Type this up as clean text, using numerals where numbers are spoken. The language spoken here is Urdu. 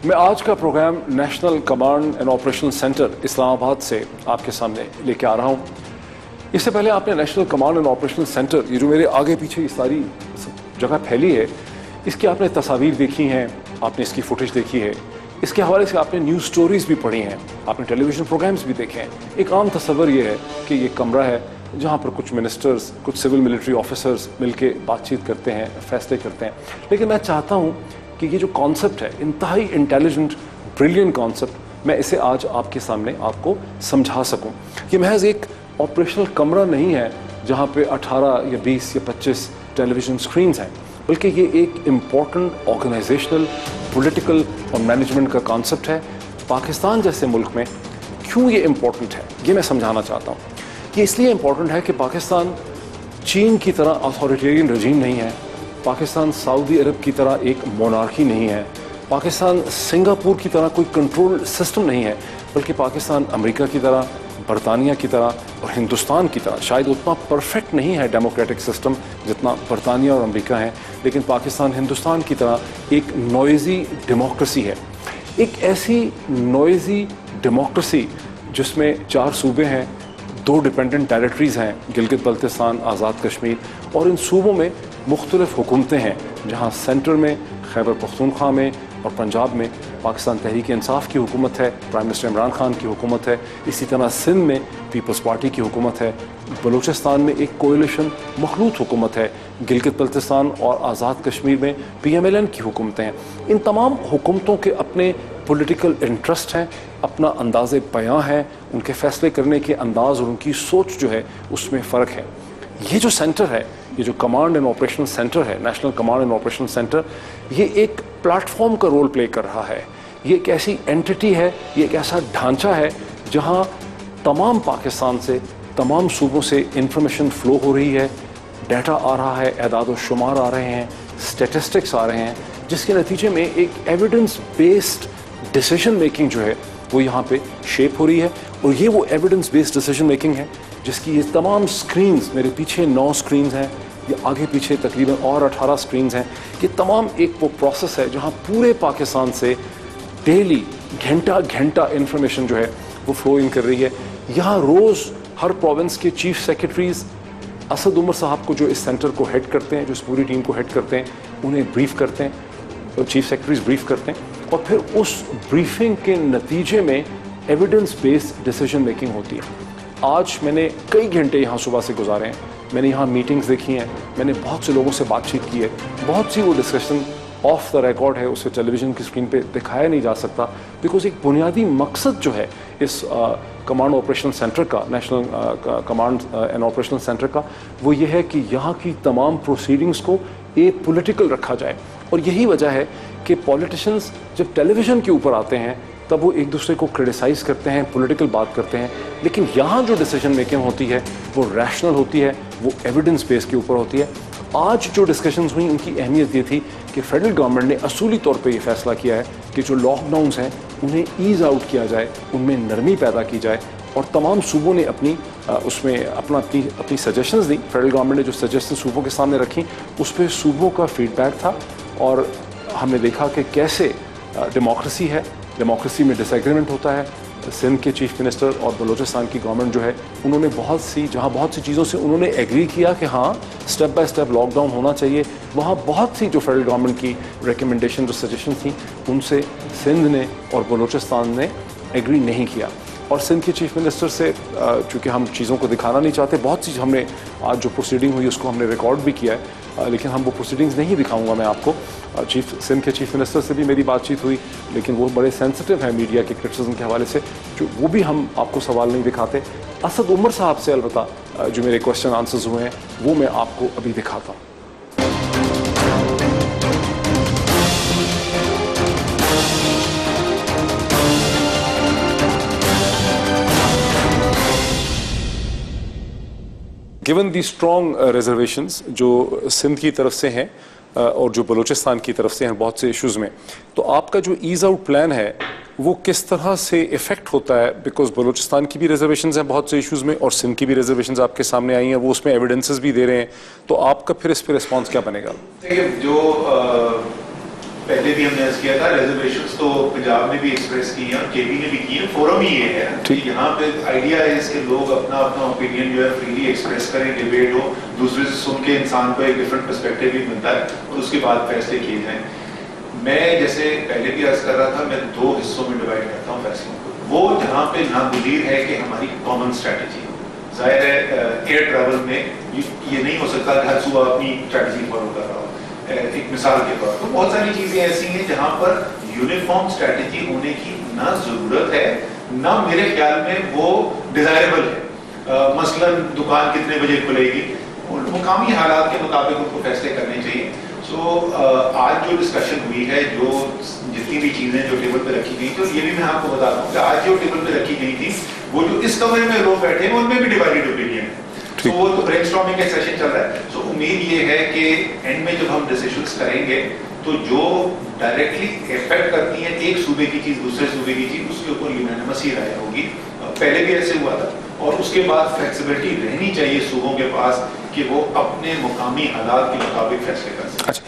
میں آج کا programme national command and operation centre Islamabad سے آپ کے سامنے لے کے آ رہا ہوں۔ اس سے پہلے آپ نے national command and operation centre, یہ جو میرے آگے پیچھے یہ ساری جگہ پھیلی ہے، اس کی آپ نے تصاویر دیکھی ہیں، آپ نے اس کی فوٹیج دیکھی ہے، اس کے حوالے سے آپ نے نیوز سٹوریز بھی پڑھی ہیں، آپ نے ٹیلی ویژن پروگرامز بھی دیکھے ہیں۔ ایک عام تصور یہ ہے کہ یہ کمرہ ہے جہاں پر کچھ منسٹرز، کچھ سول ملٹری آفیسرز مل کے بات چیت کرتے ہیں، فیصلے کرتے ہیں، لیکن میں چاہتا ہوں کہ یہ جو کانسیپٹ ہے، انتہائی انٹیلیجنٹ بریلینٹ کانسیپٹ، میں اسے آج آپ کے سامنے آپ کو سمجھا سکوں۔ یہ محض ایک آپریشنل کمرہ نہیں ہے جہاں پہ 18 یا 20 یا 25 ٹیلی ویژن اسکرینز ہیں، بلکہ یہ ایک امپورٹنٹ آرگنائزیشنل، پولیٹیکل اور مینجمنٹ کا کانسیپٹ ہے۔ پاکستان جیسے ملک میں کیوں یہ امپورٹنٹ ہے، یہ میں سمجھانا چاہتا ہوں۔ یہ اس لیے امپورٹنٹ ہے کہ پاکستان چین کی طرح اتھارٹیرین رجیم نہیں ہے، پاکستان سعودی عرب کی طرح ایک مونارکی نہیں ہے، پاکستان سنگاپور کی طرح کوئی کنٹرول سسٹم نہیں ہے، بلکہ پاکستان امریکہ کی طرح، برطانیہ کی طرح اور ہندوستان کی طرح شاید اتنا پرفیکٹ نہیں ہے ڈیموکریٹک سسٹم جتنا برطانیہ اور امریکہ ہیں، لیکن پاکستان ہندوستان کی طرح ایک نوئزی ڈیموکریسی ہے۔ ایک ایسی نوئزی ڈیموکریسی جس میں 4 صوبے ہیں، 2 ڈیپینڈنٹ ٹیریٹریز ہیں، گلگت بلتستان، آزاد کشمیر، اور ان صوبوں میں مختلف حکومتیں ہیں، جہاں سینٹر میں خیبر پختونخوا میں اور پنجاب میں پاکستان تحریک انصاف کی حکومت ہے، پرائم منسٹر عمران خان کی حکومت ہے، اسی طرح سندھ میں پیپلز پارٹی کی حکومت ہے، بلوچستان میں ایک کوئلیشن مخلوط حکومت ہے، گلگت بلتستان اور آزاد کشمیر میں PMLN کی حکومتیں ہیں۔ ان تمام حکومتوں کے اپنے پولیٹیکل انٹرسٹ ہیں، اپنا انداز بیاں ہے، ان کے فیصلے کرنے کے انداز اور ان کی سوچ جو ہے اس میں فرق ہے۔ یہ جو سینٹر ہے، یہ جو کمانڈ اینڈ آپریشنل سینٹر ہے، national command and operational centre, یہ ایک پلیٹ فارم کا رول پلے کر رہا ہے۔ یہ ایک ایسی اینٹیٹی ہے، یہ ایک ایسا ڈھانچہ ہے جہاں تمام پاکستان سے، تمام صوبوں سے انفارمیشن فلو ہو رہی ہے، ڈیٹا آ رہا ہے، اعداد و شمار آ رہے ہیں، اسٹیٹسٹکس آ رہے ہیں، جس کے نتیجے میں ایک ایویڈنس بیسڈ ڈیسیژن میکنگ جو ہے وہ یہاں پہ شیپ ہو رہی ہے۔ اور یہ وہ ایویڈنس بیسڈ ڈیسیژن میکنگ ہے جس کی یہ تمام سکرینز، میرے پیچھے 9 سکرینز ہیں، یہ آگے پیچھے تقریباً اور 18 سکرینز ہیں، یہ تمام ایک وہ پروسیس ہے جہاں پورے پاکستان سے ڈیلی گھنٹہ گھنٹہ انفارمیشن جو ہے وہ فلو ان کر رہی ہے۔ یہاں روز ہر پروونس کے چیف سیکرٹریز اسد عمر صاحب کو، جو اس سینٹر کو ہیڈ کرتے ہیں، جو اس پوری ٹیم کو ہیڈ کرتے ہیں، انہیں بریف کرتے ہیں، چیف سیکرٹریز بریف کرتے ہیں، اور پھر اس بریفنگ کے نتیجے میں ایویڈنس بیسڈ ڈیسیژن میکنگ ہوتی ہے۔ آج میں نے کئی گھنٹے یہاں صبح سے گزارے ہیں، میں نے یہاں میٹنگز دیکھی ہیں، میں نے بہت سے لوگوں سے بات چیت کی ہے، بہت سی وہ ڈسکشن آف دا ریکارڈ ہے، اسے ٹیلی ویژن کی اسکرین پہ دکھایا نہیں جا سکتا، بیکاز ایک بنیادی مقصد جو ہے اس کمانڈ آپریشنل سینٹر کا، national command and operational centre کا، وہ یہ ہے کہ یہاں کی تمام پروسیڈنگز کو ایک پولیٹیکل رکھا جائے۔ اور یہی وجہ ہے کہ پولیٹیشنز جب ٹیلی ویژن کے اوپر آتے ہیں تب وہ ایک دوسرے کو کرٹیسائز کرتے ہیں، پولیٹیکل بات کرتے ہیں، لیکن یہاں جو ڈیسیژن میکنگ ہوتی ہے وہ ریشنل ہوتی ہے، وہ ایویڈنس بیس کے اوپر ہوتی ہے۔ آج جو ڈسکشنز ہوئیں ان کی اہمیت یہ تھی کہ فیڈرل گورنمنٹ نے اصولی طور پہ یہ فیصلہ کیا ہے کہ جو لاک ڈاؤنز ہیں انہیں ایز آؤٹ کیا جائے، ان میں نرمی پیدا کی جائے، اور تمام صوبوں نے اس میں اپنی سجیشنز دیں۔ فیڈرل گورنمنٹ نے جو سجیشن صوبوں کے سامنے رکھیں اس پہ صوبوں کا فیڈ بیک تھا، اور ہم نے دیکھا کہ کیسے ڈیموکریسی ہے، ڈیموکریسی میں ڈس ایگریمنٹ ہوتا ہے۔ سندھ کے چیف منسٹر اور بلوچستان کی گورنمنٹ جو ہے انہوں نے بہت سی چیزوں سے انہوں نے ایگری کیا کہ ہاں step by step lockdown ہونا چاہیے، وہاں بہت سی جو فیڈرل گورنمنٹ کی ریکمنڈیشن جو سجیشن تھیں ان سے سندھ نے اور بلوچستان نے ایگری نہیں کیا۔ اور سندھ کے چیف منسٹر سے چونکہ ہم چیزوں کو دکھانا نہیں چاہتے، بہت سی ہم نے آج جو پروسیڈنگ ہوئی اس کو ہم نے ریکارڈ بھی کیا ہے، لیکن ہم وہ پروسیڈنگز نہیں دکھاؤں گا میں آپ کو۔ سندھ کے چیف منسٹر سے بھی میری بات چیت ہوئی، لیکن وہ بڑے سینسٹیو ہیں میڈیا کے کرٹیسزم کے حوالے سے، جو وہ بھی ہم آپ کو سوال نہیں دکھاتے۔ اسد عمر صاحب سے البتہ جو میرے کوشچن آنسرز ہوئے ہیں وہ میں آپ کو ابھی دکھاتا ہوں۔ گیون دی اسٹرانگ ریزرویشنز جو سندھ کی طرف سے ہیں اور جو بلوچستان کی طرف سے ہیں بہت سے ایشوز میں، تو آپ کا جو ایز آؤٹ پلان ہے وہ کس طرح سے افیکٹ ہوتا ہے؟ بیکاز بلوچستان کی بھی ریزرویشنز ہیں بہت سے ایشوز میں، اور سندھ کی بھی ریزرویشنز آپ کے سامنے آئی ہیں، وہ اس میں ایویڈنسز بھی دے رہے ہیں، تو آپ کا پھر اس پہ رسپانس کیا بنے گا؟ جو پہلے بھی ہم نے عرض کیا تھا ریزرویشنز تو پنجاب نے بھی ایکسپریس کی ہیں اور کے پی نے بھی کی ہیں. فورم ہی یہ ہے کہ یہاں پہ آئیڈیا ہے کہ لوگ اپنا اوپینین جو ہے فریلی ایکسپریس کریں, ڈیبیٹ ہو, دوسرے سے سن کے انسان کو ایک ڈفرینٹ پرسپیکٹیو بھی ملتا ہے اور اس کے بعد فیصلے کیے جائیں. میں جیسے پہلے بھی عرض کر رہا تھا, میں 2 حصوں میں ڈیوائڈ کرتا ہوں فیصلوں کو. وہ جہاں پہ ناگزیر ہے کہ ہماری کامن اسٹریٹجی, ظاہر ہے ایئر ٹریول میں یہ نہیں ہو سکتا کہ ہر صوبہ اپنی اسٹریٹجی فالو کر رہا ہو. ایک مثال کے طور پر بہت ساری چیزیں ایسی ہیں جہاں پر یونیفارم اسٹریٹجی ہونے کی نہ ضرورت ہے نہ میرے خیال میں وہ ڈیزائربل ہے. مثلا دکان کتنے بجے کھلے گی, مقامی حالات کے مطابق ان کو فیصلے کرنے چاہیے. سو آج جو ڈسکشن ہوئی ہے, جو جتنی بھی چیزیں جو ٹیبل پہ رکھی گئی, تو یہ بھی میں آپ کو بتا دوں کہ آج جو ٹیبل پہ رکھی گئی تھی وہ جو اس کمرے میں لوگ بیٹھے ہیں ان میں بھی ڈیوائڈیڈ اوپینین ہے. تو وہ تو برین اسٹارمنگ کا سیشن چل رہا ہے. سو امید یہ ہے کہ اینڈ میں جب ہم ڈیسیشنز کریں گے تو جو ڈائریکٹلی افیکٹ کرتی ہیں ایک صوبے کی چیز دوسرے صوبے کی چیز, اس کے اوپر یونانیمس ہی رائے ہوگی. پہلے بھی ایسے ہوا تھا. اور اس کے بعد فلیکسیبلٹی رہنی چاہیے صوبوں کے پاس کہ وہ اپنے مقامی حالات کے مطابق فیصلے کر سکیں.